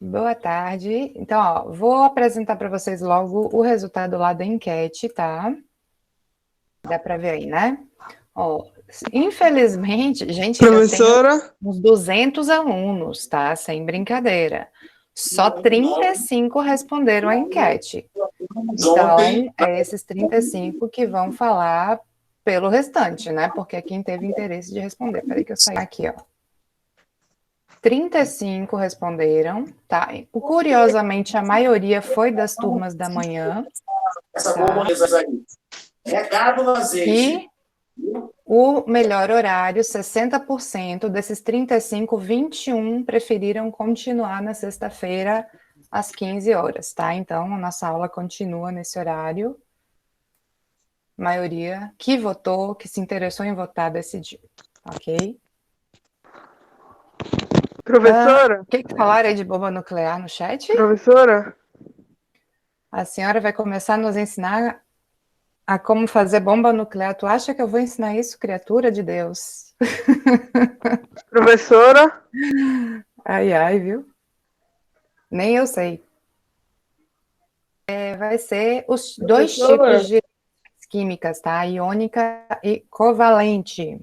Boa tarde. Então, ó, vou apresentar para vocês logo o resultado lá da enquete, tá? Dá para ver aí, né? Ó, infelizmente, gente, ainda tem Professora, uns 200 alunos, tá? Sem brincadeira. Só 35 responderam a enquete. Então, é esses 35 que vão falar pelo restante, né? Porque é quem teve interesse de responder. Peraí que eu saí aqui, ó. 35 responderam, tá? Curiosamente, a maioria foi das turmas da manhã, tá? E o melhor horário, 60% desses 35, 21 preferiram continuar na sexta-feira às 15 horas, tá? Então, a nossa aula continua nesse horário. A maioria que votou, que se interessou em votar, decidiu, ok? professora, O que falaram aí de bomba nuclear no chat? professora, A senhora vai começar a nos ensinar a como fazer bomba nuclear. Tu acha que eu vou ensinar isso, criatura de Deus? professora, Ai, ai, viu? Nem eu sei. Vai ser os dois tipos professora. de químicas, tá? Iônica e covalente.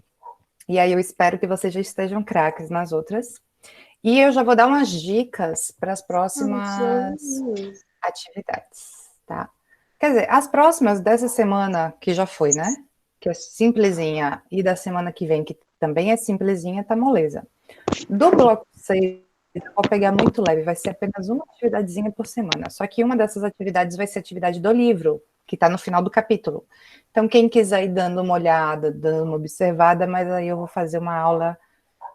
E aí eu espero que vocês já estejam craques nas outras. E eu já vou dar umas dicas para as próximas atividades, tá? Quer dizer, as próximas dessa semana, que já foi, né? Que é simplesinha, e da semana que vem, que também é simplesinha, tá moleza. Do bloco 6, eu vou pegar muito leve, vai ser apenas uma atividadezinha por semana. Só que uma dessas atividades vai ser a atividade do livro, que está no final do capítulo. Então, quem quiser ir dando uma olhada, dando uma observada, mas aí eu vou fazer uma aula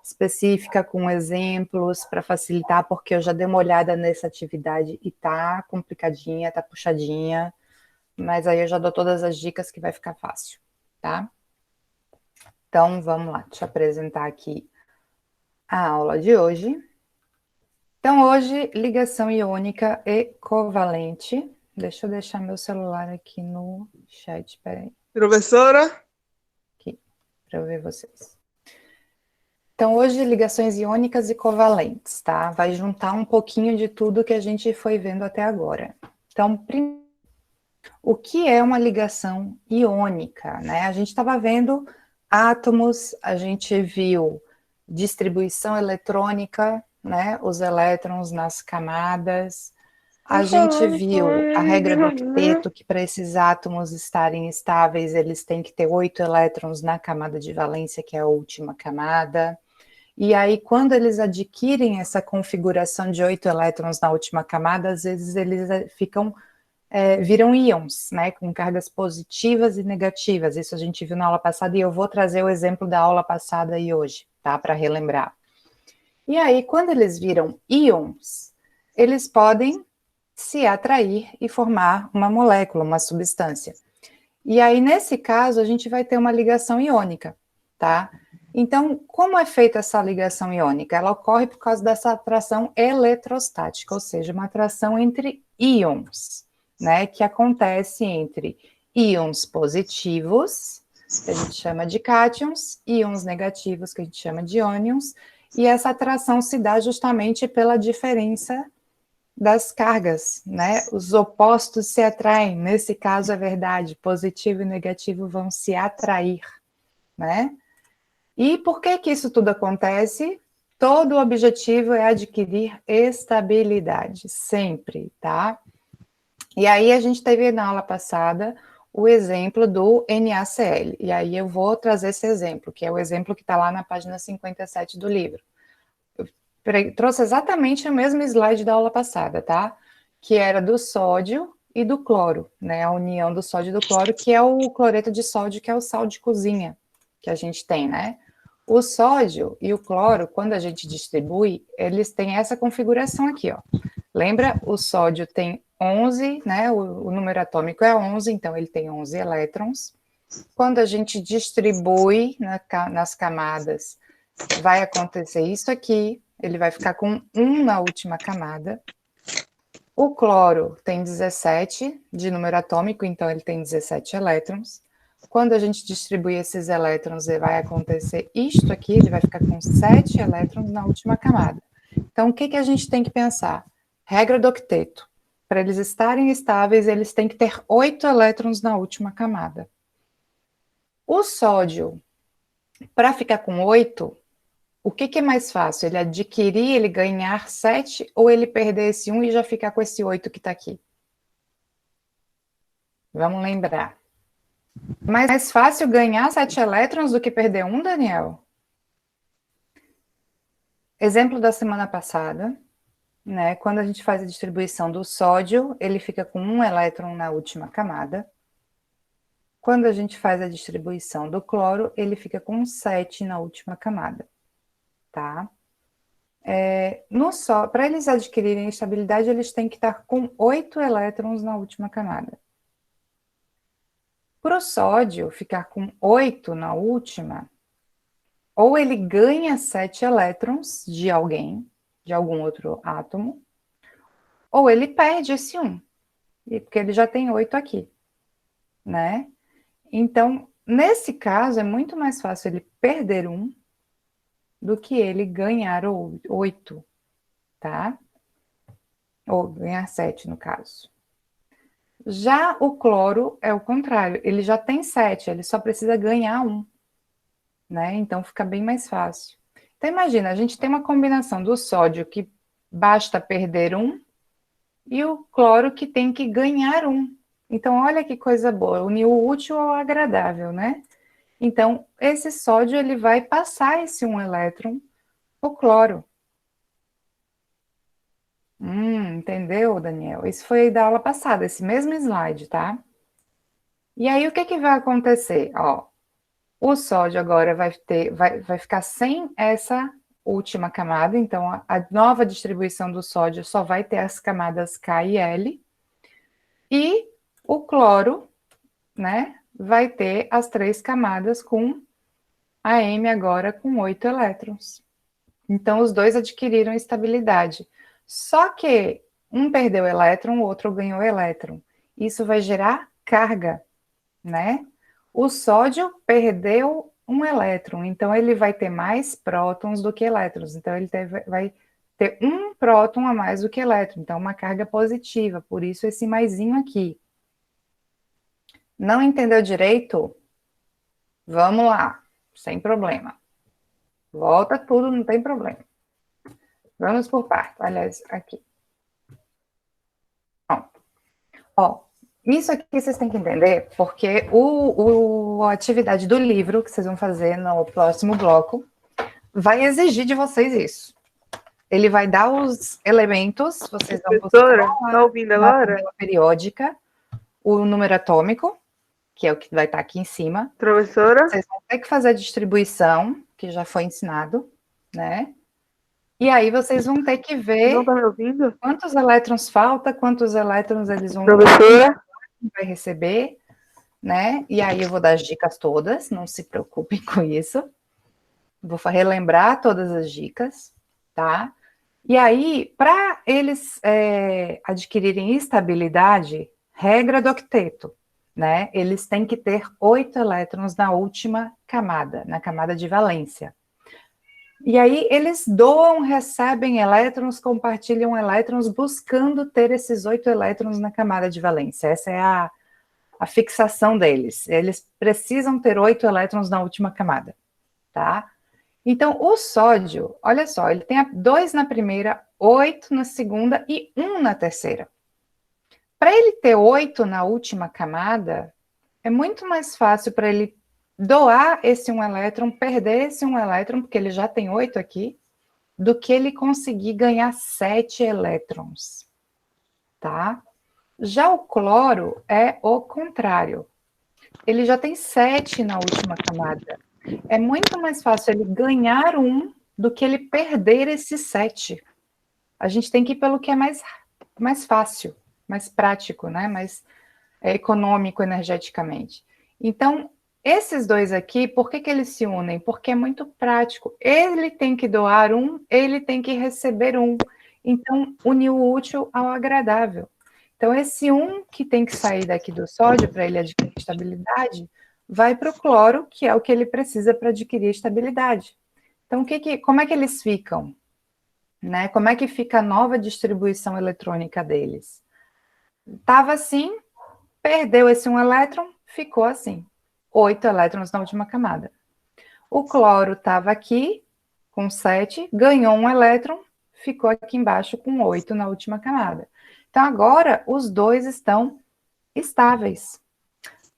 específica com exemplos para facilitar, porque eu já dei uma olhada nessa atividade e tá complicadinha, tá puxadinha, mas aí eu já dou todas as dicas que vai ficar fácil, tá? Então, vamos lá, deixa eu apresentar aqui a aula de hoje. Então, hoje, ligação iônica e covalente. Deixa eu deixar meu celular aqui no chat, peraí, Professora, aqui, para eu ver vocês. Então, hoje, ligações iônicas e covalentes, tá? Vai juntar um pouquinho de tudo que a gente foi vendo até agora. Então, o que é uma ligação iônica, né? A gente estava vendo átomos, a gente viu distribuição eletrônica, né? Os elétrons nas camadas. A gente viu a regra do octeto, que para esses átomos estarem estáveis, eles têm que ter 8 elétrons na camada de valência, que é a última camada. E aí, quando eles adquirem essa configuração de 8 elétrons na última camada, às vezes eles viram íons, né, com cargas positivas e negativas. Isso a gente viu na aula passada e eu vou trazer o exemplo da aula passada e hoje, tá, para relembrar. E aí, quando eles viram íons, eles podem se atrair e formar uma molécula, uma substância. E aí, nesse caso, a gente vai ter uma ligação iônica, tá? Então, como é feita essa ligação iônica? Ela ocorre por causa dessa atração eletrostática, ou seja, uma atração entre íons, né? Que acontece entre íons positivos, que a gente chama de cátions, íons negativos, que a gente chama de ânions, e essa atração se dá justamente pela diferença das cargas, né? Os opostos se atraem, nesse caso é verdade, positivo e negativo vão se atrair, né? E por que que isso tudo acontece? Todo o objetivo é adquirir estabilidade, sempre, tá? E aí a gente teve na aula passada o exemplo do NaCl, e aí eu vou trazer esse exemplo, que é o exemplo que está lá na página 57 do livro. Trouxe exatamente o mesmo slide da aula passada, tá? Que era do sódio e do cloro, né? A união do sódio e do cloro, que é o cloreto de sódio, que é o sal de cozinha que a gente tem, né? O sódio e o cloro, quando a gente distribui, eles têm essa configuração aqui, ó. Lembra? O sódio tem 11, né? O número atômico é 11, então ele tem 11 elétrons. Quando a gente distribui nas camadas, vai acontecer isso aqui, ele vai ficar com 1 na última camada. O cloro tem 17 de número atômico, então ele tem 17 elétrons. Quando a gente distribui esses elétrons, vai acontecer isto aqui, ele vai ficar com 7 elétrons na última camada. Então, o que a gente tem que pensar? Regra do octeto. Para eles estarem estáveis, eles têm que ter 8 elétrons na última camada. O sódio, para ficar com 8, o que é mais fácil? Ele adquirir, ele ganhar 7, ou ele perder esse 1 e já ficar com esse 8 que está aqui? Vamos lembrar. Mais fácil ganhar 7 elétrons do que perder 1, Daniel? Exemplo da semana passada, né? Quando a gente faz a distribuição do sódio, ele fica com 1 elétron na última camada. Quando a gente faz a distribuição do cloro, ele fica com 7 na última camada, tá? Para eles adquirirem estabilidade, eles têm que estar com 8 elétrons na última camada. Para o sódio ficar com 8 na última, ou ele ganha 7 elétrons de alguém, de algum outro átomo, ou ele perde esse 1, porque ele já tem 8 aqui, né? Então, nesse caso, é muito mais fácil ele perder 1 do que ele ganhar 8, tá? Ou ganhar 7, no caso. Já o cloro é o contrário, ele já tem 7, ele só precisa ganhar 1, né? Então fica bem mais fácil. Então imagina, a gente tem uma combinação do sódio que basta perder 1 e o cloro que tem que ganhar 1. Então olha que coisa boa, unir o útil ao agradável, né? Então esse sódio ele vai passar esse 1 elétron pro cloro. Entendeu, Daniel? Isso foi da aula passada, esse mesmo slide, tá? E aí, o que vai acontecer? Ó, o sódio agora vai ficar sem essa última camada, então a nova distribuição do sódio só vai ter as camadas K e L. E o cloro, né, vai ter as 3 camadas com a M agora com 8 elétrons. Então, os dois adquiriram estabilidade. Só que um perdeu elétron, o outro ganhou elétron. Isso vai gerar carga, né? O sódio perdeu um elétron, então ele vai ter mais prótons do que elétrons. Então, ele vai ter um próton a mais do que elétron. Então, uma carga positiva, por isso esse maisinho aqui. Não entendeu direito? Vamos lá, sem problema. Volta tudo, não tem problema. Vamos por partes. Aliás, aqui. Ó, isso aqui vocês têm que entender, porque a atividade do livro que vocês vão fazer no próximo bloco vai exigir de vocês isso. Ele vai dar os elementos, vocês vão Professora, tá ouvindo na agora? tabela periódica, o número atômico, que é o que vai estar aqui em cima. Professora? Vocês vão ter que fazer a distribuição, que já foi ensinado, né? E aí vocês vão ter que ver Não tá me ouvindo? quantos elétrons falta, quantos elétrons eles vão Professora? vai receber, né? E aí eu vou dar as dicas todas, não se preocupem com isso. Vou relembrar todas as dicas, tá? E aí, para eles adquirirem estabilidade, regra do octeto, né? Eles têm que ter 8 elétrons na última camada, na camada de valência. E aí eles doam, recebem elétrons, compartilham elétrons, buscando ter esses 8 elétrons na camada de valência. Essa é a fixação deles. Eles precisam ter 8 elétrons na última camada, tá? Então, o sódio, olha só, ele tem 2 na primeira, 8 na segunda e 1 na terceira. Para ele ter 8 na última camada, é muito mais fácil para ele doar esse 1 elétron, perder esse 1 elétron, porque ele já tem 8 aqui, do que ele conseguir ganhar 7 elétrons, tá? Já o cloro é o contrário. Ele já tem 7 na última camada. É muito mais fácil ele ganhar 1 do que ele perder esse 7. A gente tem que ir pelo que é mais fácil, mais prático, né? Mais econômico energeticamente. Então, esses dois aqui, por que eles se unem? Porque é muito prático. Ele tem que doar 1, ele tem que receber 1. Então, unir o útil ao agradável. Então, esse 1 que tem que sair daqui do sódio para ele adquirir estabilidade, vai para o cloro, que é o que ele precisa para adquirir estabilidade. Então, como é que eles ficam? né? Como é que fica a nova distribuição eletrônica deles? Estava assim, perdeu esse um elétron, ficou assim. 8 elétrons na última camada. O cloro estava aqui com 7, ganhou um elétron, ficou aqui embaixo com 8 na última camada. Então, agora, os dois estão estáveis.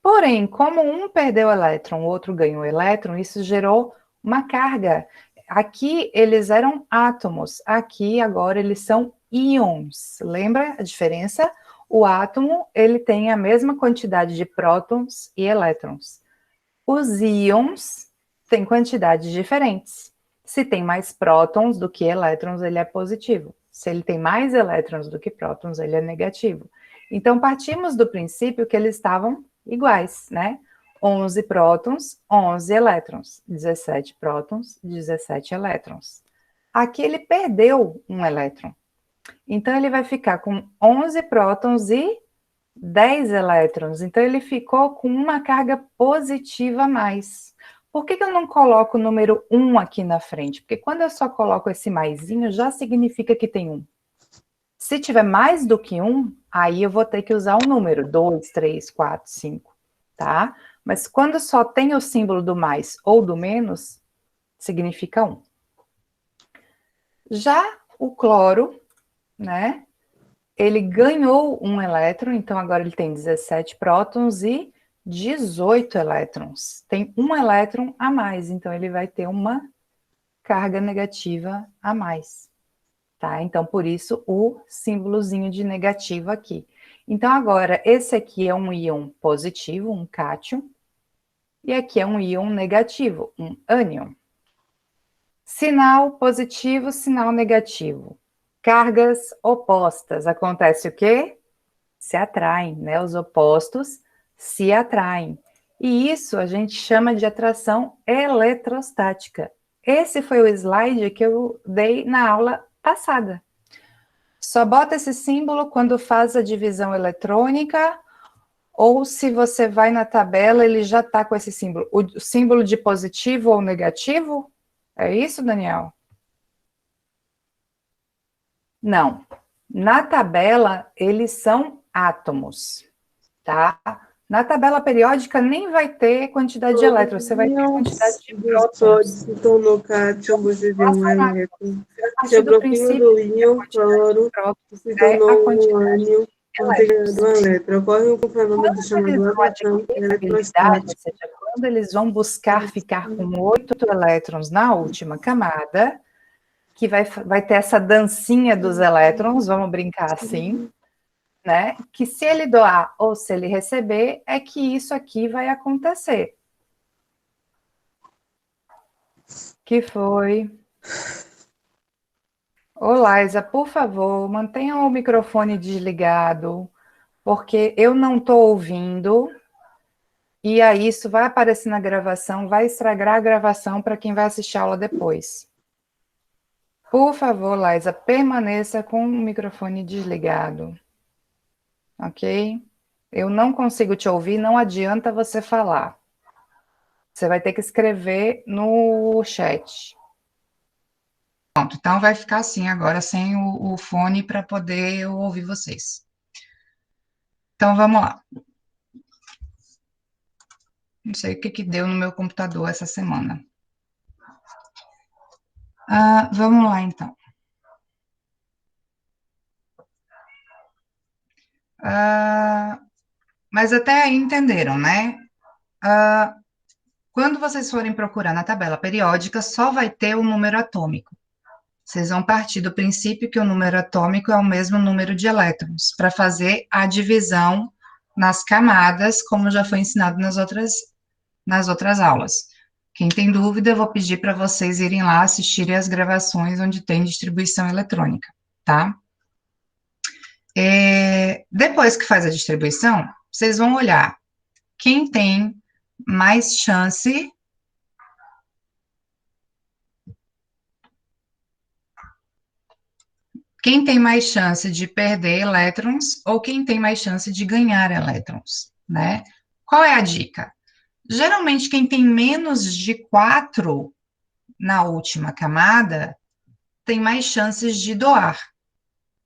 Porém, como um perdeu elétron, o outro ganhou elétron, isso gerou uma carga. Aqui, eles eram átomos. Aqui, agora, eles são íons. Lembra a diferença? O átomo, ele tem a mesma quantidade de prótons e elétrons. Os íons têm quantidades diferentes. Se tem mais prótons do que elétrons, ele é positivo. Se ele tem mais elétrons do que prótons, ele é negativo. Então, partimos do princípio que eles estavam iguais, né? 11 prótons, 11 elétrons. 17 prótons, 17 elétrons. Aqui ele perdeu um elétron. Então, ele vai ficar com 11 prótons e 10 elétrons. Então, ele ficou com uma carga positiva a mais. Por que eu não coloco o número 1 aqui na frente? Porque quando eu só coloco esse maisinho, já significa que tem 1. Se tiver mais do que 1, aí eu vou ter que usar um número, 2, 3, 4, 5, tá? Mas quando só tem o símbolo do mais ou do menos, significa 1. Já o cloro, né? Ele ganhou um elétron, então agora ele tem 17 prótons e 18 elétrons. Tem um elétron a mais, então ele vai ter uma carga negativa a mais. Tá? Então, por isso, o símbolozinho de negativo aqui. Então, agora, esse aqui é um íon positivo, um cátion, e aqui é um íon negativo, um ânion. Sinal positivo, sinal negativo. Cargas opostas. Acontece o quê? Se atraem, né? Os opostos se atraem. E isso a gente chama de atração eletrostática. Esse foi o slide que eu dei na aula passada. Só bota esse símbolo quando faz a divisão eletrônica, ou se você vai na tabela, ele já está com esse símbolo. O símbolo de positivo ou negativo? É isso, Daniel? Não. Na tabela, eles são átomos, tá? Na tabela periódica nem vai ter quantidade de elétrons, você vai ter quantidade de Dos prótons. se tornou cátion, você tem um elétron. A Se partir do aproxima princípio do que a íon quantidade de cloro, prótons se é a tornou um quantidade ânion, de por ter elétrons. ganhado um elétron. Ocorre um fenômeno Quando eles chamado vão atração adquirir estabilidade, ou eletrostática. seja, quando eles vão buscar ficar com 8 elétrons na última camada, que vai ter essa dancinha dos elétrons, vamos brincar assim, né? Que se ele doar ou se ele receber, é que isso aqui vai acontecer. Que foi? Ô, Laísa, por favor, mantenha o microfone desligado, porque eu não estou ouvindo, e aí isso vai aparecer na gravação, vai estragar a gravação para quem vai assistir a aula depois. Por favor, Laísa, permaneça com o microfone desligado. Ok? Eu não consigo te ouvir, não adianta você falar. Você vai ter que escrever no chat. Pronto, então vai ficar assim agora, sem o fone, para poder eu ouvir vocês. Então, vamos lá. Não sei o que deu no meu computador essa semana. Vamos lá, então. Mas até aí entenderam, né? Quando vocês forem procurar na tabela periódica, só vai ter o número atômico. Vocês vão partir do princípio que o número atômico é o mesmo número de elétrons, para fazer a divisão nas camadas, como já foi ensinado nas outras aulas. Quem tem dúvida, eu vou pedir para vocês irem lá assistirem as gravações onde tem distribuição eletrônica, tá? Depois que faz a distribuição, vocês vão olhar quem tem mais chance de perder elétrons ou quem tem mais chance de ganhar elétrons, né? Qual é a dica? Geralmente, quem tem menos de 4 na última camada tem mais chances de doar.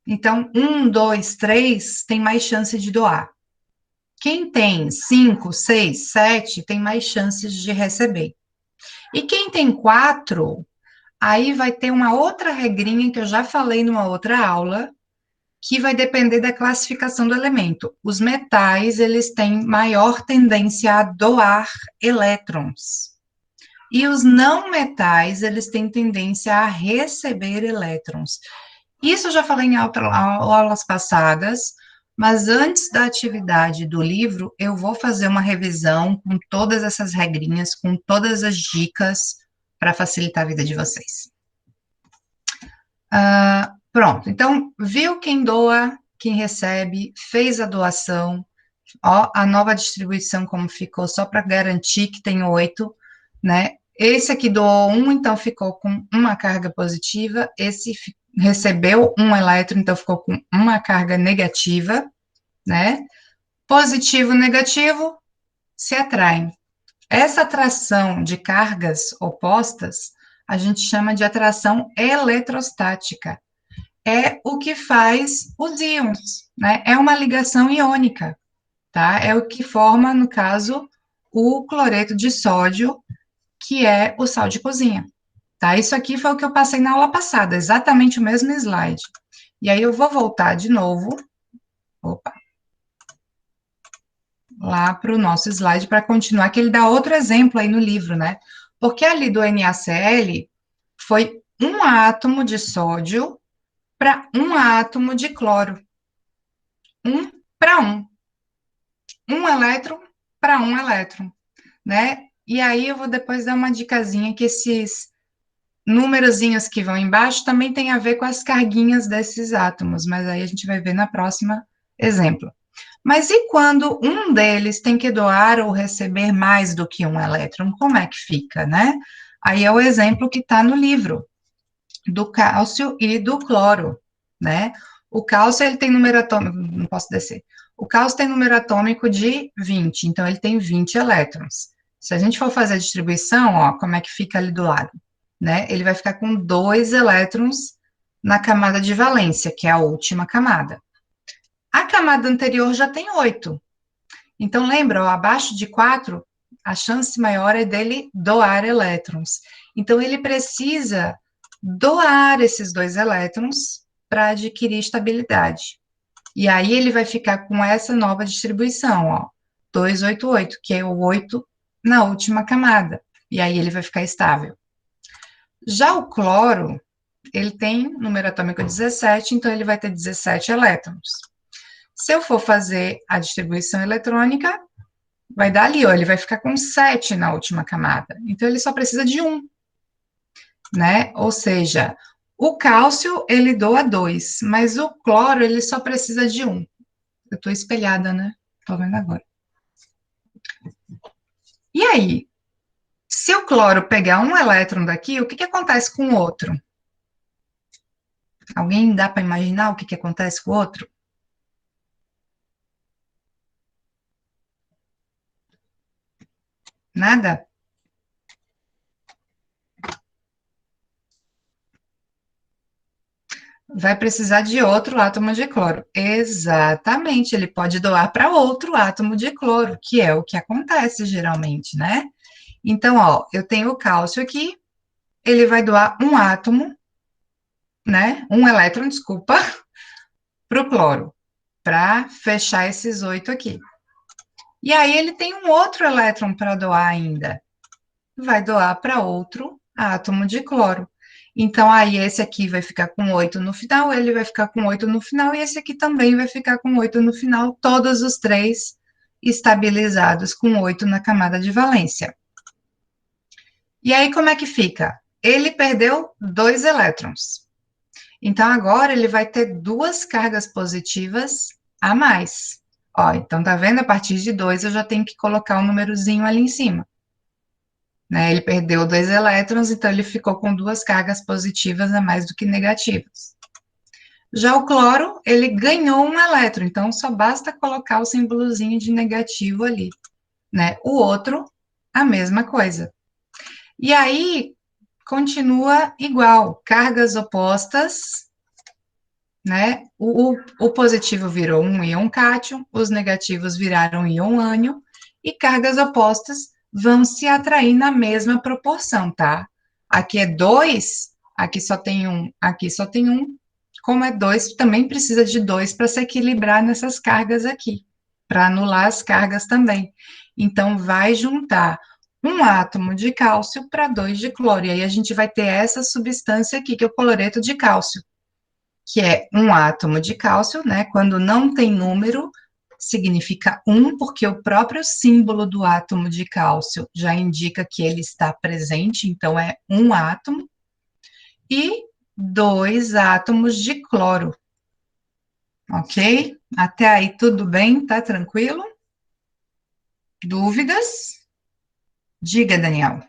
Então, 1, 2, 3 tem mais chance de doar. Quem tem 5, 6, 7 tem mais chances de receber. E quem tem 4, aí vai ter uma outra regrinha que eu já falei numa outra aula, que vai depender da classificação do elemento. Os metais, eles têm maior tendência a doar elétrons. E os não metais, eles têm tendência a receber elétrons. Isso eu já falei em aulas passadas, mas antes da atividade do livro, eu vou fazer uma revisão com todas essas regrinhas, com todas as dicas para facilitar a vida de vocês. Pronto, então, viu quem doa, quem recebe, fez a doação, ó, a nova distribuição como ficou, só para garantir que tem 8, né? Esse aqui doou 1, então ficou com uma carga positiva, esse recebeu um elétron, então ficou com uma carga negativa, né? Positivo e negativo se atraem. Essa atração de cargas opostas, a gente chama de atração eletrostática. É o que faz os íons, né? É uma ligação iônica, tá? É o que forma, no caso, o cloreto de sódio, que é o sal de cozinha, tá? Isso aqui foi o que eu passei na aula passada, exatamente o mesmo slide. E aí eu vou voltar de novo, opa, lá para o nosso slide para continuar, que ele dá outro exemplo aí no livro, né? Porque ali do NaCl foi um átomo de sódio para um átomo de cloro. 1 para 1. Um elétron para um elétron, né? E aí eu vou depois dar uma dicasinha que esses númerozinhos que vão embaixo também tem a ver com as carguinhas desses átomos, mas aí a gente vai ver na próxima exemplo. Mas e quando um deles tem que doar ou receber mais do que um elétron? Como é que fica, né? Aí é o exemplo que está no livro, do cálcio e do cloro, né? O cálcio, ele tem número atômico, não posso descer. O cálcio tem número atômico de 20, então ele tem 20 elétrons. Se a gente for fazer a distribuição, ó, como é que fica ali do lado, né? Ele vai ficar com 2 elétrons na camada de valência, que é a última camada. A camada anterior já tem 8. Então, lembra, ó, abaixo de 4, a chance maior é dele doar elétrons. Então, ele precisa doar esses 2 elétrons para adquirir estabilidade. E aí, ele vai ficar com essa nova distribuição, ó, 288, que é o 8 na última camada. E aí, ele vai ficar estável. Já o cloro, ele tem número atômico 17, então ele vai ter 17 elétrons. Se eu for fazer a distribuição eletrônica, vai dar ali, ó, ele vai ficar com 7 na última camada. Então, ele só precisa de 1, né? Ou seja, o cálcio, ele doa 2, mas o cloro, ele só precisa de 1. Eu estou espelhada, né? Estou vendo agora. E aí, se o cloro pegar um elétron daqui, o que acontece com o outro? Alguém dá para imaginar o que acontece com o outro? Nada? Vai precisar de outro átomo de cloro. Exatamente, ele pode doar para outro átomo de cloro, que é o que acontece geralmente, né? Então, ó, eu tenho o cálcio aqui, ele vai doar um átomo, né? Um elétron, desculpa, para o cloro, para fechar esses 8 aqui. E aí ele tem um outro elétron para doar ainda. Vai doar para outro átomo de cloro. Então, aí esse aqui vai ficar com 8 no final, ele vai ficar com 8 no final, e esse aqui também vai ficar com 8 no final, todos os 3 estabilizados com 8 na camada de valência. E aí, como é que fica? Ele perdeu 2 elétrons. Então, agora ele vai ter 2 cargas positivas a mais. Ó, então, tá vendo? A partir de 2, eu já tenho que colocar um númerozinho ali em cima. Né? Ele perdeu 2 elétrons, então ele ficou com 2 cargas positivas a mais do que negativas. Já o cloro, ele ganhou um elétron, então só basta colocar o símbolozinho de negativo ali. Né? O outro, a mesma coisa. E aí, continua igual, cargas opostas, né? O positivo virou um íon cátion, os negativos viraram um íon ânion, e cargas opostas vão se atrair na mesma proporção, tá? Aqui é 2, aqui só tem um, aqui só tem um. Como é 2, também precisa de 2 para se equilibrar nessas cargas aqui, para anular as cargas também. Então, vai juntar um átomo de cálcio para 2 de cloro. E aí a gente vai ter essa substância aqui, que é o cloreto de cálcio, que é um átomo de cálcio, né? Quando não tem número, significa 1, porque o próprio símbolo do átomo de cálcio já indica que ele está presente, então é um átomo, e 2 átomos de cloro. Ok? Até aí tudo bem? Tá tranquilo? Dúvidas? Diga, Daniel.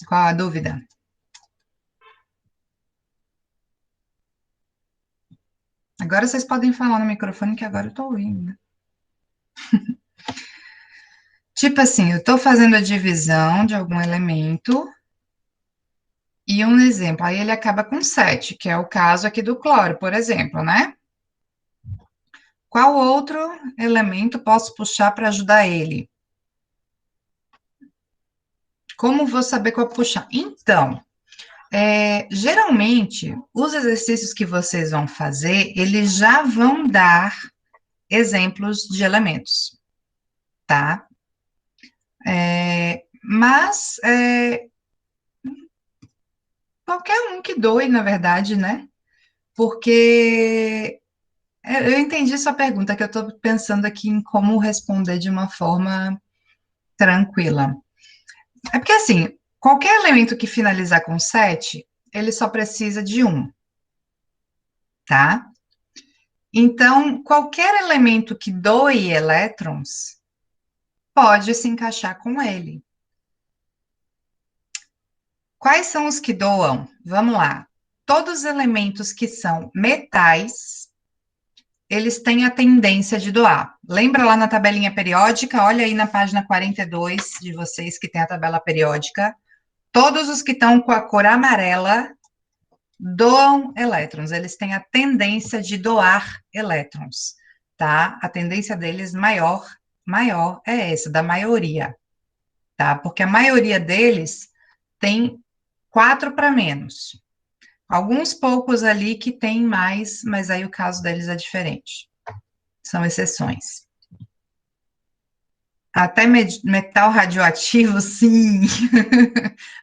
Qual a dúvida? Agora vocês podem falar no microfone que agora eu tô ouvindo. Tipo assim, eu tô fazendo a divisão de algum elemento e um exemplo, aí ele acaba com 7, que é o caso aqui do cloro, por exemplo, né? Qual outro elemento posso puxar para ajudar ele? Como vou saber qual puxar? Então, geralmente, os exercícios que vocês vão fazer, eles já vão dar exemplos de elementos, tá? Mas qualquer um que doe, na verdade, né? Porque eu entendi sua pergunta, que eu estou pensando aqui em como responder de uma forma tranquila. É porque, assim, qualquer elemento que finalizar com 7, ele só precisa de um, tá? Então, qualquer elemento que doe elétrons pode se encaixar com ele. Quais são os que doam? Vamos lá. Todos os elementos que são metais, eles têm a tendência de doar. Lembra lá na tabelinha periódica? Olha aí na página 42 de vocês que tem a tabela periódica. Todos os que estão com a cor amarela doam elétrons. Eles têm a tendência de doar elétrons, tá? A tendência deles maior é essa, da maioria, tá? Porque a maioria deles tem 4 para menos. Alguns poucos ali que tem mais, mas aí o caso deles é diferente. São exceções. Até metal radioativo, sim.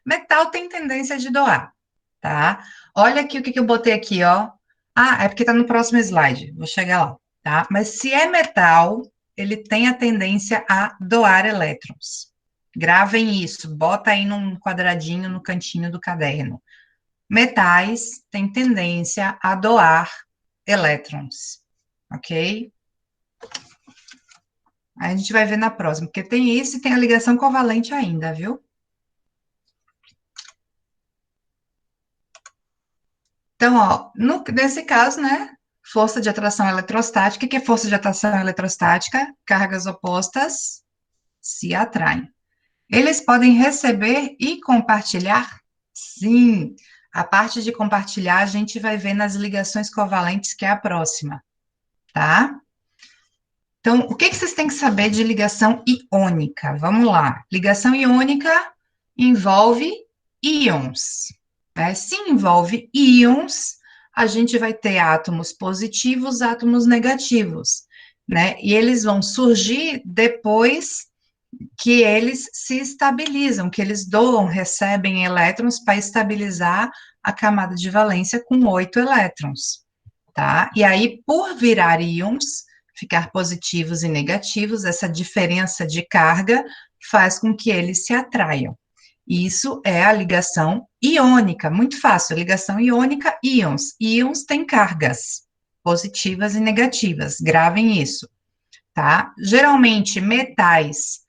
Metal tem tendência de doar, tá? Olha aqui o que eu botei aqui, ó. Ah, é porque tá no próximo slide. Vou chegar lá, tá? Mas se é metal, ele tem a tendência a doar elétrons. Gravem isso, bota aí num quadradinho no cantinho do caderno. Metais têm tendência a doar elétrons, ok? Aí a gente vai ver na próxima, porque tem isso e tem a ligação covalente ainda, viu? Então, ó, nesse caso, né, força de atração eletrostática, o que é força de atração eletrostática? Cargas opostas se atraem. Eles podem receber e compartilhar? Sim. A parte de compartilhar a gente vai ver nas ligações covalentes, que é a próxima, tá? Então, o que vocês têm que saber de ligação iônica? Vamos lá. Ligação iônica envolve íons, né? Se envolve íons, a gente vai ter átomos positivos, átomos negativos, né? E eles vão surgir depois que eles se estabilizam, que eles doam, recebem elétrons para estabilizar a camada de valência com 8 elétrons, tá? E aí, por virar íons, ficar positivos e negativos, essa diferença de carga faz com que eles se atraiam. Isso é a ligação iônica, muito fácil, ligação iônica, íons. Íons têm cargas positivas e negativas, gravem isso, tá? Geralmente, metais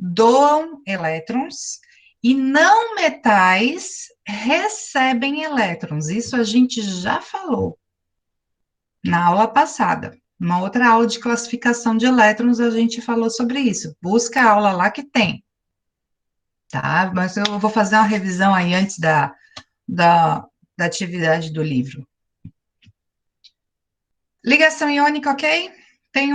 doam elétrons e não metais recebem elétrons. Isso a gente já falou na aula passada, Uma outra aula de classificação de elétrons, a gente falou sobre isso. Busca a aula lá que tem, tá? Mas eu vou fazer uma revisão aí antes da atividade do livro. Ligação iônica, ok? Tem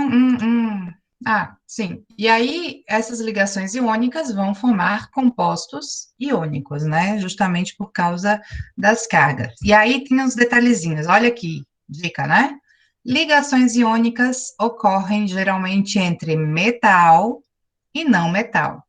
Ah, sim. E aí, essas ligações iônicas vão formar compostos iônicos, né? Justamente por causa das cargas. E aí tem uns detalhezinhos. Olha aqui, dica, né? Ligações iônicas ocorrem geralmente entre metal e não metal.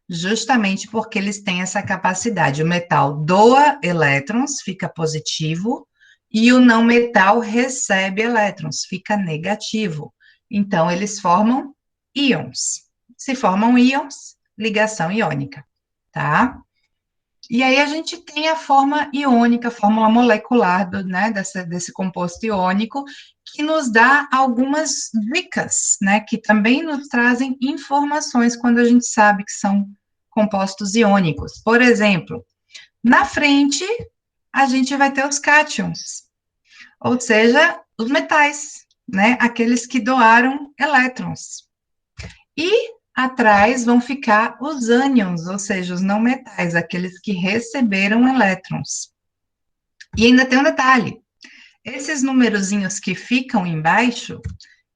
Justamente porque eles têm essa capacidade. O metal doa elétrons, fica positivo, e o não metal recebe elétrons, fica negativo. Então, eles formam íons. Se formam íons, ligação iônica, tá? E aí a gente tem a forma iônica, a fórmula molecular né, desse composto iônico, que nos dá algumas dicas, né, que também nos trazem informações quando a gente sabe que são compostos iônicos. Por exemplo, na frente, a gente vai ter os cátions, ou seja, os metais, né, aqueles que doaram elétrons. E atrás vão ficar os ânions, ou seja, os não metais, aqueles que receberam elétrons. E ainda tem um detalhe: esses numerozinhos que ficam embaixo,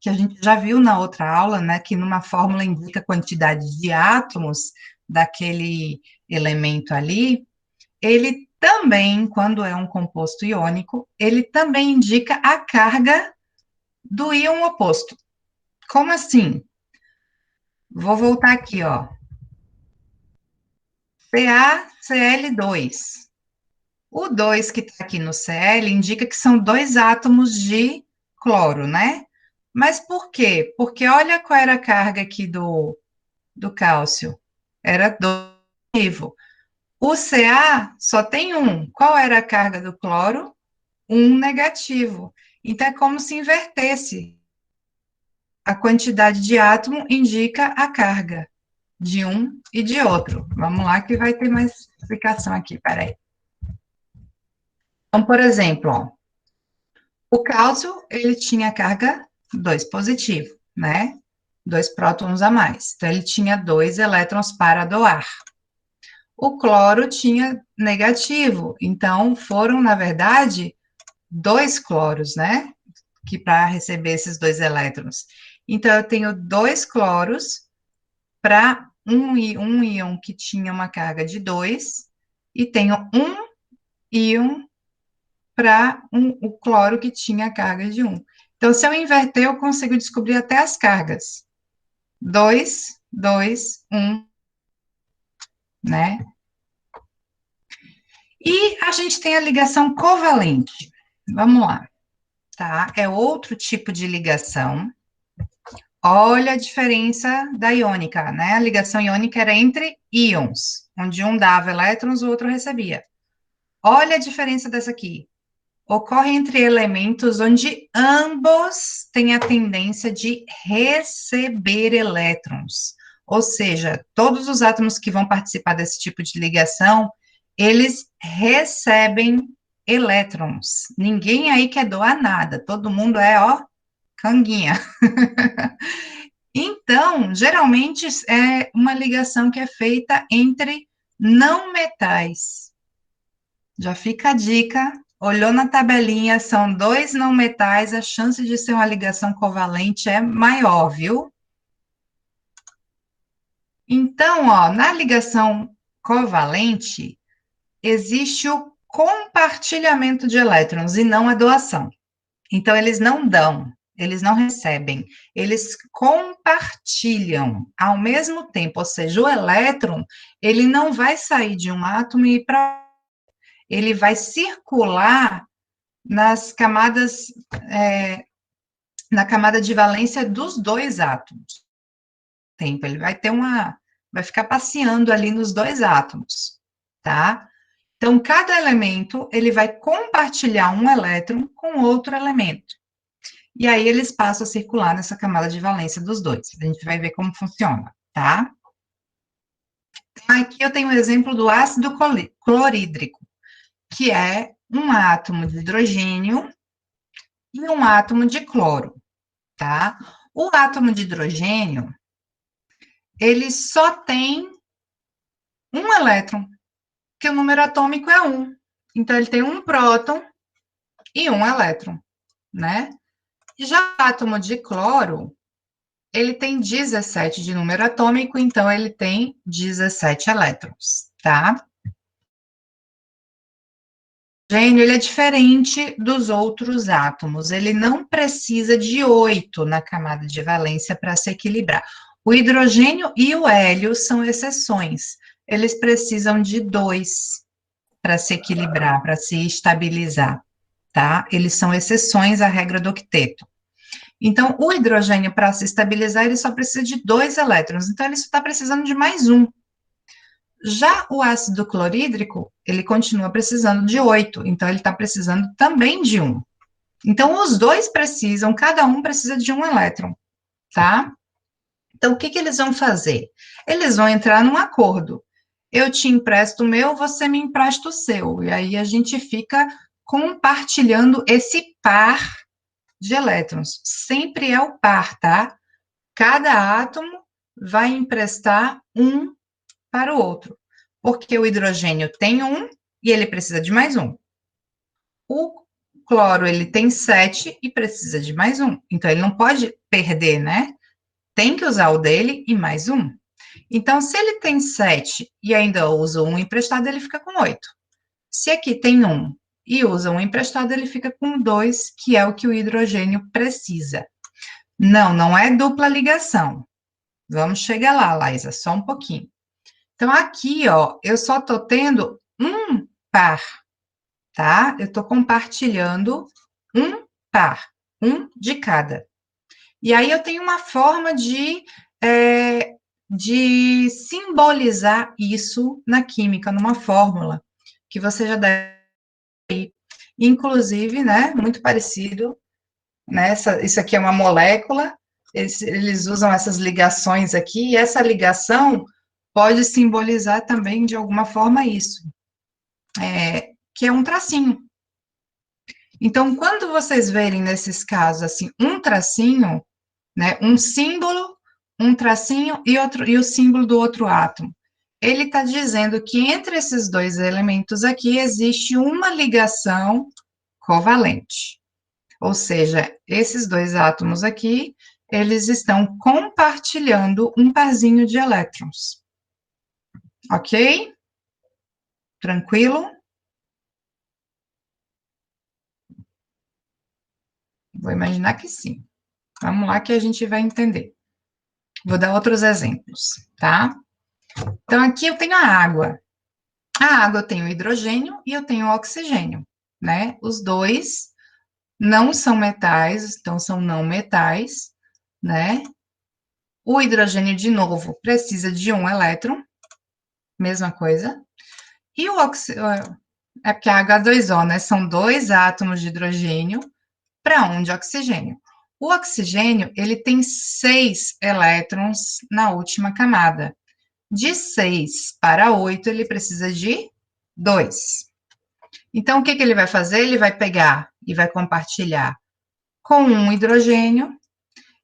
que a gente já viu na outra aula, né, que numa fórmula indica a quantidade de átomos daquele elemento ali, ele também, quando é um composto iônico, ele também indica a carga do íon oposto. Como assim? Vou voltar aqui, ó. CaCl2. O 2 que está aqui no Cl indica que são dois átomos de cloro, né? Mas por quê? Porque olha qual era a carga aqui do cálcio. Era 2 negativo. O Ca só tem um. Qual era a carga do cloro? 1 negativo. Então, é como se invertesse. A quantidade de átomo indica a carga de um e de outro. Vamos lá que vai ter mais explicação aqui, peraí. Então, por exemplo, ó, o cálcio, ele tinha carga 2 positivo, né? 2 prótons a mais. Então, ele tinha 2 elétrons para doar. O cloro tinha negativo. Então, foram, na verdade, 2 cloros, né? Que para receber esses 2 elétrons. Então, eu tenho 2 cloros para um íon que tinha uma carga de 2 e tenho um íon para o cloro que tinha carga de 1. Então, se eu inverter, eu consigo descobrir até as cargas. 2, 2, 1, né? E a gente tem a ligação covalente. Vamos lá, tá? É outro tipo de ligação. Olha a diferença da iônica, né? A ligação iônica era entre íons, onde um dava elétrons, o outro recebia. Olha a diferença dessa aqui. Ocorre entre elementos onde ambos têm a tendência de receber elétrons. Ou seja, todos os átomos que vão participar desse tipo de ligação, eles recebem elétrons. Ninguém aí quer doar nada, todo mundo é, ó, canguinha. Então, geralmente é uma ligação que é feita entre não metais. Já fica a dica. Olhou na tabelinha, são 2 não metais, a chance de ser uma ligação covalente é maior, viu? Então, ó, na ligação covalente, existe o compartilhamento de elétrons e não a doação. Então, eles não dão, eles não recebem, eles compartilham ao mesmo tempo, ou seja, o elétron, ele não vai sair de um átomo e ir para ele vai circular nas camadas, na camada de valência dos 2 átomos. Tempo, ele vai ficar passeando ali nos 2 átomos, tá? Então, cada elemento, ele vai compartilhar um elétron com outro elemento. E aí, eles passam a circular nessa camada de valência dos 2. A gente vai ver como funciona, tá? Então, aqui eu tenho um exemplo do ácido clorídrico, que é um átomo de hidrogênio e um átomo de cloro, tá? O átomo de hidrogênio, ele só tem um elétron, que o número atômico é 1. Então, ele tem um próton e um elétron, né? Já o átomo de cloro, ele tem 17 de número atômico, então ele tem 17 elétrons, tá? O hidrogênio, ele é diferente dos outros átomos, ele não precisa de 8 na camada de valência para se equilibrar. O hidrogênio e o hélio são exceções, eles precisam de 2 para se equilibrar, para se estabilizar, tá? Eles são exceções à regra do octeto. Então, o hidrogênio, para se estabilizar, ele só precisa de 2 elétrons, então ele só está precisando de mais um. Já o ácido clorídrico, ele continua precisando de 8, então ele está precisando também de 1. Então, os dois precisam, cada um precisa de um elétron, tá? Então, o que que eles vão fazer? Eles vão entrar num acordo. Eu te empresto o meu, você me empresta o seu. E aí a gente fica compartilhando esse par de elétrons. Sempre é o par, tá? Cada átomo vai emprestar um para o outro. Porque o hidrogênio tem um e ele precisa de mais um. O cloro, ele tem 7 e precisa de mais um. Então, ele não pode perder, né? Tem que usar o dele e mais um. Então, se ele tem 7 e ainda usa um emprestado, ele fica com 8. Se aqui tem 1 e usa um emprestado, ele fica com 2, que é o que o hidrogênio precisa. Não é dupla ligação. Vamos chegar lá, Laísa, só um pouquinho. Então, aqui, ó, eu só estou tendo um par, tá? Eu estou compartilhando um par, um de cada. E aí, eu tenho uma forma de simbolizar isso na química, numa fórmula, que você já deve ir. Inclusive, né, muito parecido, né, isso aqui é uma molécula, eles usam essas ligações aqui, e essa ligação pode simbolizar também, de alguma forma, isso, que é um tracinho. Então, quando vocês verem nesses casos, assim, um tracinho, né, um símbolo, um tracinho e o símbolo do outro átomo, ele está dizendo que entre esses dois elementos aqui existe uma ligação covalente. Ou seja, esses dois átomos aqui, eles estão compartilhando um parzinho de elétrons. Ok? Tranquilo? Vou imaginar que sim. Vamos lá que a gente vai entender. Vou dar outros exemplos, tá? Então, aqui eu tenho a água. A água eu tenho hidrogênio e eu tenho oxigênio, né? Os dois não são metais, então são não metais, né? O hidrogênio, de novo, precisa de um elétron, mesma coisa. E o oxigênio, é porque a H2O, né? São 2 átomos de hidrogênio para 1 de oxigênio. O oxigênio, ele tem 6 elétrons na última camada. De 6 para 8, ele precisa de 2. Então, o que que ele vai fazer? Ele vai pegar e vai compartilhar com um hidrogênio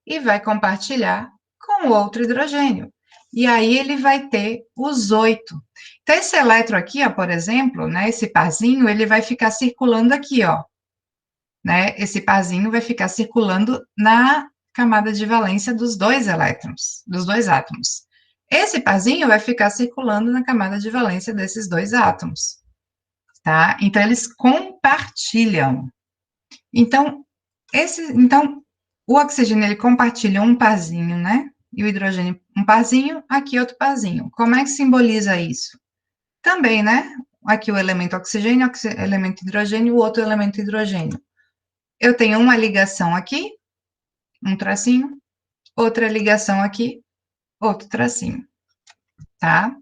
e vai compartilhar com outro hidrogênio. E aí ele vai ter os 8. Então, esse elétron aqui, ó, por exemplo, né, esse parzinho, ele vai ficar circulando aqui, ó. Né? Esse parzinho vai ficar circulando na camada de valência dos dois elétrons, dos dois átomos. Esse parzinho vai ficar circulando na camada de valência desses dois átomos, tá? Então, eles compartilham. Então, o oxigênio, ele compartilha um parzinho, né? E o hidrogênio, um parzinho, aqui outro parzinho. Como é que simboliza isso? Também, né? Aqui o elemento oxigênio, elemento hidrogênio, o outro elemento hidrogênio. Eu tenho uma ligação aqui, um tracinho, outra ligação aqui, outro tracinho, tá?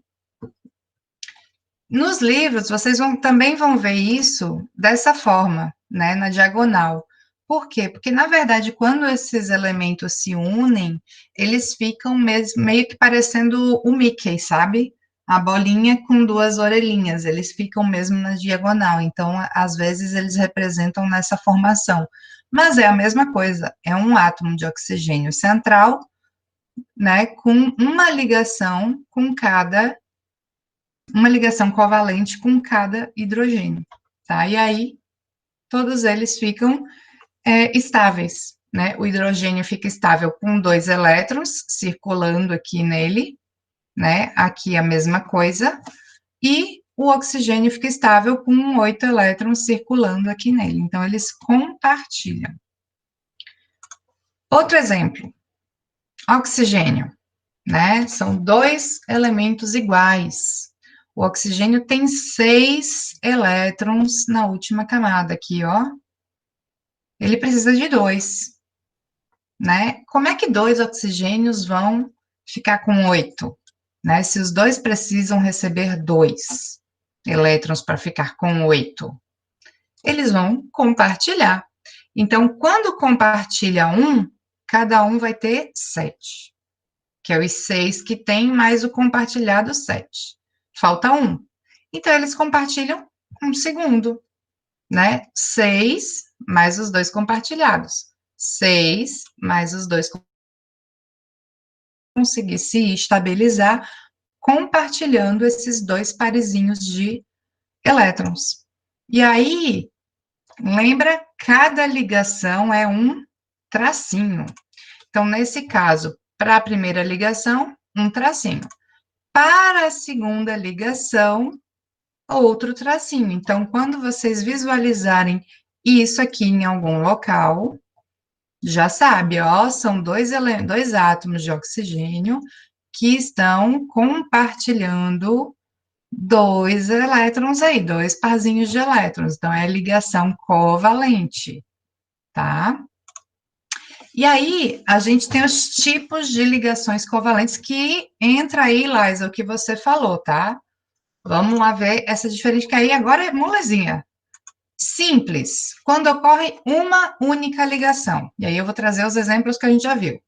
Nos livros, vocês também vão ver isso dessa forma, né, na diagonal. Por quê? Porque, na verdade, quando esses elementos se unem, eles ficam meio que parecendo o Mickey, sabe? A bolinha com 2 orelhinhas, eles ficam mesmo na diagonal. Então, às vezes, eles representam nessa formação. mas é a mesma coisa, é um átomo de oxigênio central, né, com uma ligação covalente com cada hidrogênio, tá? E aí, todos eles ficam estáveis, né? O hidrogênio fica estável com 2 elétrons circulando aqui nele, né? Aqui a mesma coisa, e o oxigênio fica estável com 8 elétrons circulando aqui nele. Então, eles compartilham. Outro exemplo, oxigênio, né? São 2 elementos iguais. O oxigênio tem 6 elétrons na última camada aqui, ó. Ele precisa de 2, né? Como é que 2 oxigênios vão ficar com 8? Né? Se os dois precisam receber 2 elétrons para ficar com 8, eles vão compartilhar. Então, quando compartilha cada um vai ter 7, que é os 6 que tem, mais o compartilhado 7. Falta 1. Então, eles compartilham um segundo, né? 6 mais os 2 compartilhados. 6 mais os 2 conseguir se estabilizar, compartilhando esses 2 parezinhos de elétrons. E aí, lembra, cada ligação é um tracinho. Então, nesse caso, para a primeira ligação, um tracinho. Para a segunda ligação, outro tracinho. Então, quando vocês visualizarem isso aqui em algum local, já sabe, ó, são 2 átomos de oxigênio que estão compartilhando 2 elétrons aí, 2 parzinhos de elétrons. Então, é ligação covalente, tá? E aí, a gente tem os tipos de ligações covalentes que entra aí, Laisa, o que você falou, tá? Vamos lá ver essa diferença, que aí agora é molezinha. Simples, quando ocorre uma única ligação. E aí eu vou trazer os exemplos que a gente já viu,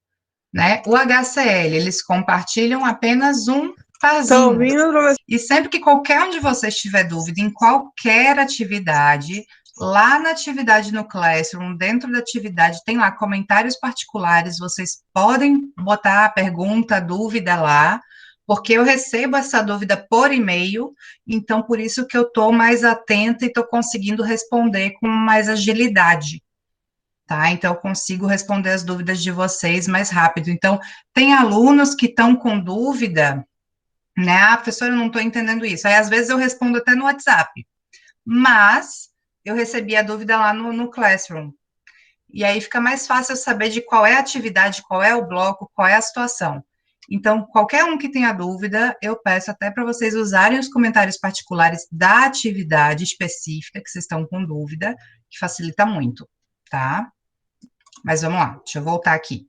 né? O HCl, eles compartilham apenas um Tá parzinho. ouvindo, professor? E sempre que qualquer um de vocês tiver dúvida em qualquer atividade, lá na atividade no Classroom, dentro da atividade, tem lá comentários particulares, vocês podem botar a pergunta, a dúvida lá, porque eu recebo essa dúvida por e-mail, então por isso que eu estou mais atenta e estou conseguindo responder com mais agilidade, tá? Então eu consigo responder as dúvidas de vocês mais rápido. Então, tem alunos que estão com dúvida, né? Ah, professora, eu não estou entendendo isso. Aí, às vezes, eu respondo até no WhatsApp, mas eu recebi a dúvida lá no Classroom. E aí fica mais fácil saber de qual é a atividade, qual é o bloco, qual é a situação. Então, qualquer um que tenha dúvida, eu peço até para vocês usarem os comentários particulares da atividade específica que vocês estão com dúvida, que facilita muito, tá? Mas vamos lá, deixa eu voltar aqui.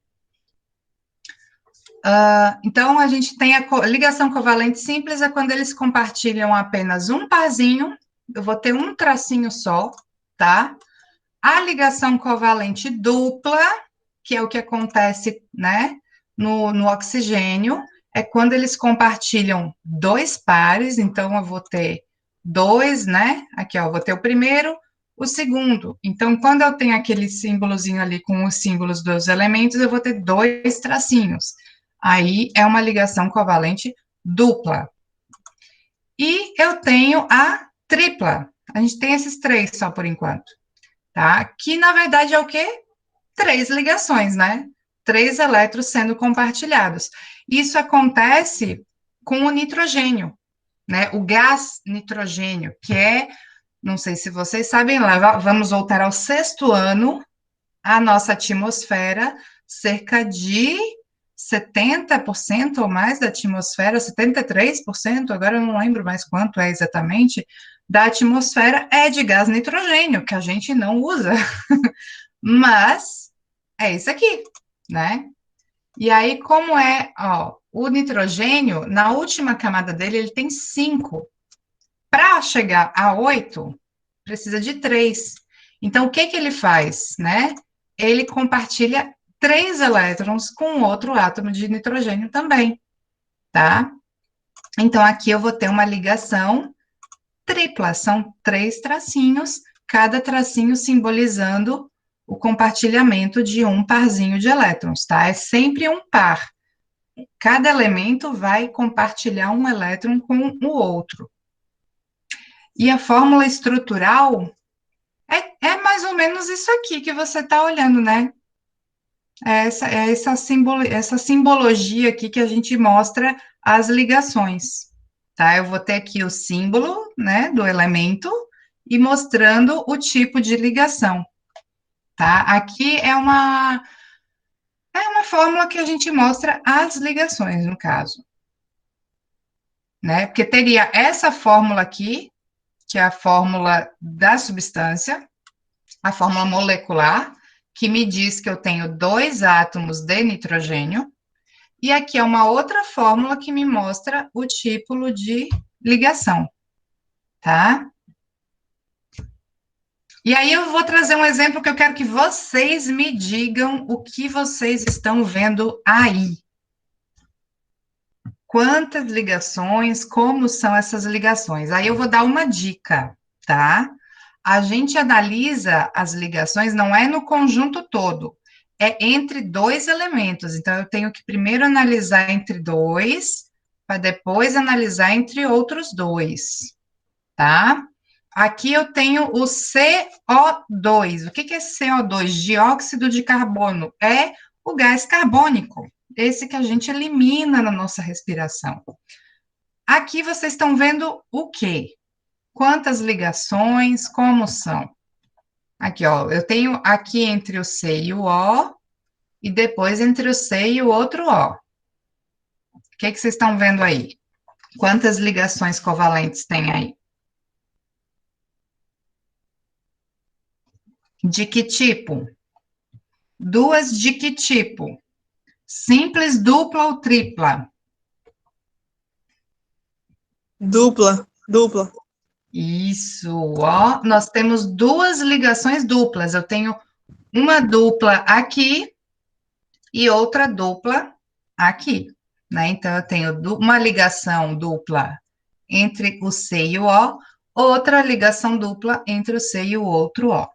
Então, a gente tem a ligação covalente simples, é quando eles compartilham apenas um parzinho, eu vou ter um tracinho só, tá? A ligação covalente dupla, que é o que acontece, né, no oxigênio, é quando eles compartilham 2 pares, então eu vou ter 2, né, aqui, ó, eu vou ter o primeiro, o segundo. Então, quando eu tenho aquele símbolozinho ali com os símbolos dos elementos, eu vou ter 2 tracinhos. Aí é uma ligação covalente dupla. E eu tenho a tripla. A gente tem esses 3 só por enquanto, tá? Que na verdade é o quê? 3 ligações, né? 3 elétrons sendo compartilhados. Isso acontece com o nitrogênio, né? O gás nitrogênio, que é, não sei se vocês sabem, lá vamos voltar ao 6º ano, a nossa atmosfera, cerca de 70% ou mais da atmosfera, 73%, agora eu não lembro mais quanto é exatamente, da atmosfera é de gás nitrogênio, que a gente não usa. Mas é isso aqui, né? E aí, como é, ó, o nitrogênio, na última camada dele, ele tem 5. Para chegar a 8, precisa de 3. Então, o que que ele faz, né? Ele compartilha 3 elétrons com outro átomo de nitrogênio também, tá? Então, aqui eu vou ter uma ligação tripla, são 3 tracinhos, cada tracinho simbolizando o compartilhamento de um parzinho de elétrons, tá? É sempre um par. Cada elemento vai compartilhar um elétron com o outro. E a fórmula estrutural é mais ou menos isso aqui que você está olhando, né? Essa simbologia aqui que a gente mostra as ligações, tá? Eu vou ter aqui o símbolo, né, do elemento e mostrando o tipo de ligação, tá? Aqui é uma fórmula que a gente mostra as ligações, no caso, né? Porque teria essa fórmula aqui, que é a fórmula da substância, a fórmula molecular, que me diz que eu tenho 2 átomos de nitrogênio, e aqui é uma outra fórmula que me mostra o tipo de ligação, tá? E aí eu vou trazer um exemplo que eu quero que vocês me digam o que vocês estão vendo aí. Quantas ligações, como são essas ligações? Aí eu vou dar uma dica, tá? A gente analisa as ligações, não é no conjunto todo, é entre 2 elementos. Então, eu tenho que primeiro analisar entre 2, para depois analisar entre outros 2, tá? Aqui eu tenho o CO2. O que é CO2? Dióxido de carbono. É o gás carbônico, esse que a gente elimina na nossa respiração. Aqui vocês estão vendo o quê? Quantas ligações, como são? Aqui, ó, eu tenho aqui entre o C e o O, e depois entre o C e o outro O. O que vocês estão vendo aí? Quantas ligações covalentes tem aí? De que tipo? 2 de que tipo? Simples, dupla ou tripla? Dupla, dupla. Isso, ó, nós temos 2 ligações duplas. Eu tenho uma dupla aqui e outra dupla aqui, né? Então, eu tenho uma ligação dupla entre o C e o O, outra ligação dupla entre o C e o outro O.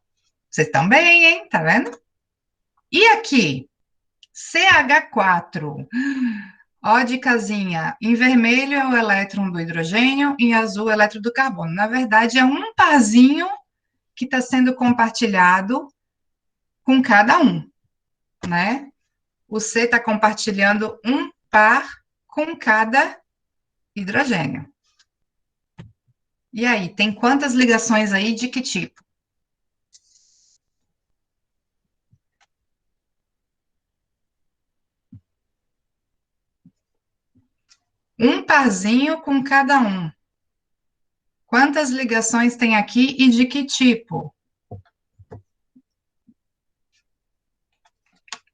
Vocês estão bem, hein? Tá vendo? E aqui? CH4. Ó de casinha, em vermelho é o elétron do hidrogênio, em azul é o elétron do carbono. Na verdade, é um parzinho que está sendo compartilhado com cada um, né? O C está compartilhando um par com cada hidrogênio. E aí, tem quantas ligações aí de que tipo? Um parzinho com cada um. Quantas ligações tem aqui e de que tipo?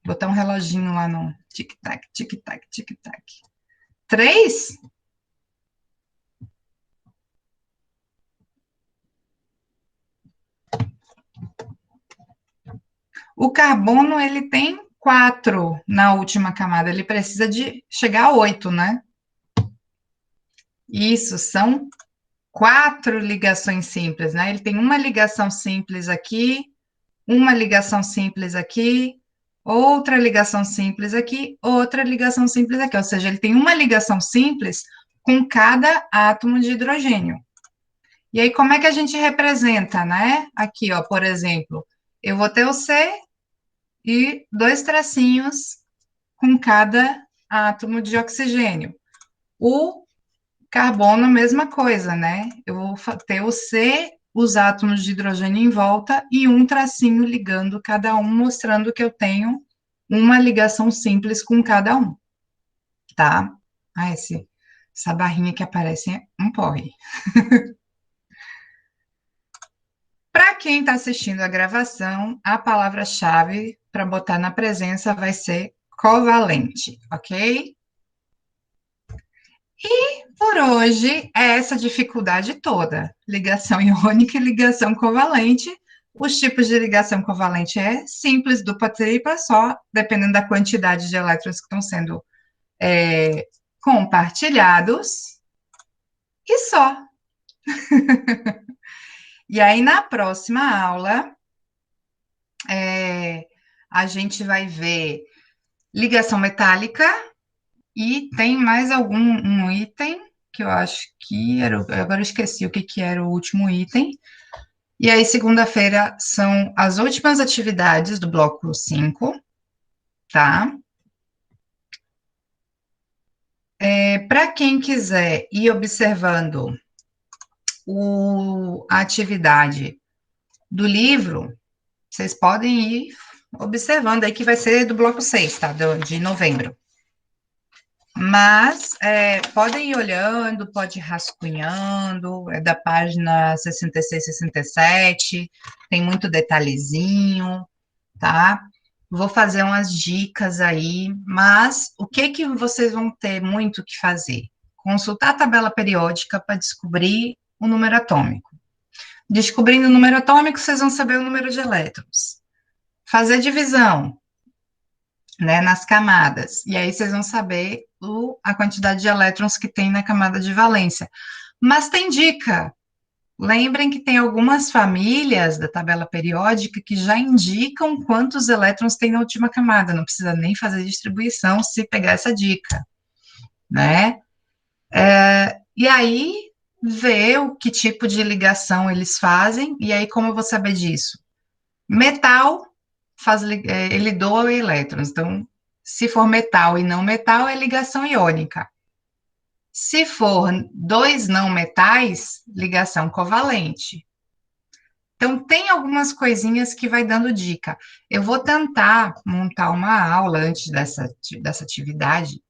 Botar um reloginho lá no tic-tac, tic-tac, tic-tac. 3? O carbono, ele tem 4 na última camada, ele precisa de chegar a 8, né? Isso, são 4 ligações simples, né? Ele tem uma ligação simples aqui, uma ligação simples aqui, outra ligação simples aqui, outra ligação simples aqui. Ou seja, ele tem uma ligação simples com cada átomo de hidrogênio. E aí, como é que a gente representa, né? Aqui, ó, por exemplo, eu vou ter o C e 2 tracinhos com cada átomo de oxigênio. O carbono, mesma coisa, né? Eu vou ter o C, os átomos de hidrogênio em volta e um tracinho ligando cada um, mostrando que eu tenho uma ligação simples com cada um, tá? Ah, essa barrinha que aparece é um porre. Para quem está assistindo a gravação, a palavra-chave para botar na presença vai ser covalente, ok? E por hoje é essa dificuldade toda: ligação iônica e ligação covalente. Os tipos de ligação covalente é simples, dupla, tripla, só dependendo da quantidade de elétrons que estão sendo compartilhados, e só. E aí, na próxima aula, a gente vai ver ligação metálica e tem mais um item que eu acho que era, agora eu esqueci o que que era o último item. E aí, segunda-feira são as últimas atividades do bloco 5, tá? Para quem quiser ir observando a atividade do livro, vocês podem ir observando aí que vai ser do bloco 6, tá? De novembro. Mas podem ir olhando, pode ir rascunhando, é da página 66, 67, tem muito detalhezinho, tá? Vou fazer umas dicas aí, mas o que que vocês vão ter muito que fazer? Consultar a tabela periódica para descobrir o número atômico. Descobrindo o número atômico, vocês vão saber o número de elétrons. Fazer divisão, né, nas camadas. E aí vocês vão saber a quantidade de elétrons que tem na camada de valência. Mas tem dica. Lembrem que tem algumas famílias da tabela periódica que já indicam quantos elétrons tem na última camada. Não precisa nem fazer distribuição se pegar essa dica, né? E aí, ver o que tipo de ligação eles fazem. E aí, como eu vou saber disso? Metal ele doa elétrons. Então, se for metal e não metal, é ligação iônica. Se for dois não metais, ligação covalente. Então, tem algumas coisinhas que vai dando dica. Eu vou tentar montar uma aula antes dessa atividade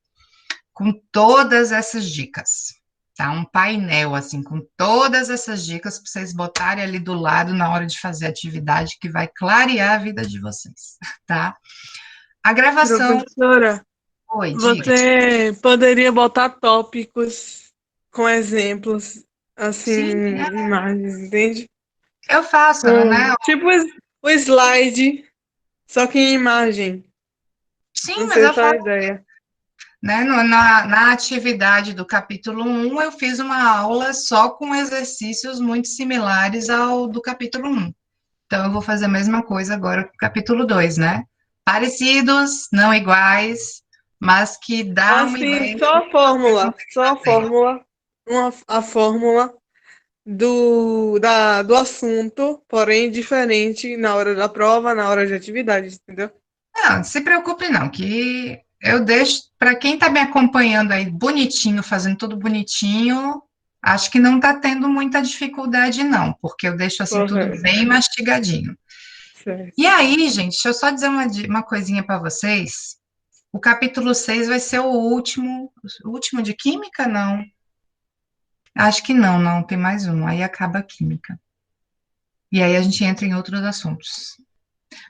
com todas essas dicas, tá? Um painel, assim, com todas essas dicas para vocês botarem ali do lado na hora de fazer a atividade, que vai clarear a vida de vocês, tá? A gravação... Professora, Oi, diga. você poderia botar tópicos com exemplos, assim, Sim, imagens, entende? eu faço, né? Tipo o slide, só que em imagem. Sim, Não mas sei eu se é a faço, ideia. né? Na atividade do capítulo 1, eu fiz uma aula só com exercícios muito similares ao do capítulo 1. Então, eu vou fazer a mesma coisa agora com o capítulo 2, né? Parecidos, não iguais, mas que dá uma Assim, ideia só a fórmula, fazer. a fórmula do assunto, porém diferente na hora da prova, na hora de atividade, entendeu? Não, se preocupe não, que eu deixo para quem está me acompanhando aí bonitinho, fazendo tudo bonitinho, acho que não está tendo muita dificuldade não, porque eu deixo assim tudo Correto. bem mastigadinho. Certo. E aí, gente, deixa eu só dizer uma coisinha para vocês. O capítulo 6 vai ser o último de química, não? Acho que não, tem mais um, aí acaba a química. E aí a gente entra em outros assuntos.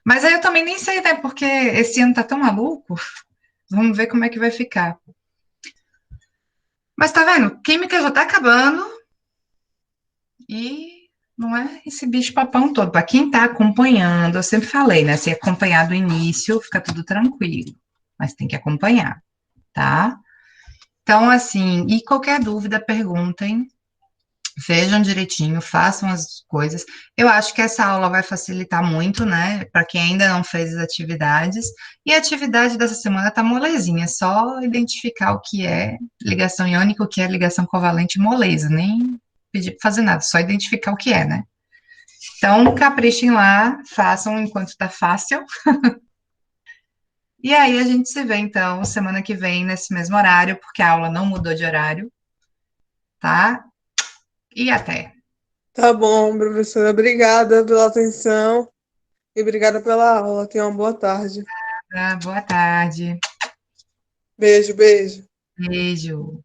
Mas aí eu também nem sei, né? Porque esse ano tá tão maluco. Vamos ver como é que vai ficar. Mas tá vendo? Química já tá acabando e não é esse bicho papão todo. Para quem tá acompanhando, eu sempre falei, né? Se acompanhar do início, fica tudo tranquilo. Mas tem que acompanhar, tá? Então, assim, e qualquer dúvida, perguntem. Vejam direitinho, façam as coisas. Eu acho que essa aula vai facilitar muito, né, para quem ainda não fez as atividades. E a atividade dessa semana tá molezinha, é só identificar o que é ligação iônica, o que é ligação covalente, moleza, nem pedir para fazer nada, só identificar o que é, né? Então, caprichem lá, façam enquanto tá fácil. E aí a gente se vê, então, semana que vem, nesse mesmo horário, porque a aula não mudou de horário, tá? E até. Tá bom, professora. Obrigada pela atenção e obrigada pela aula. Tenha uma boa tarde. Boa tarde. Beijo, beijo. Beijo.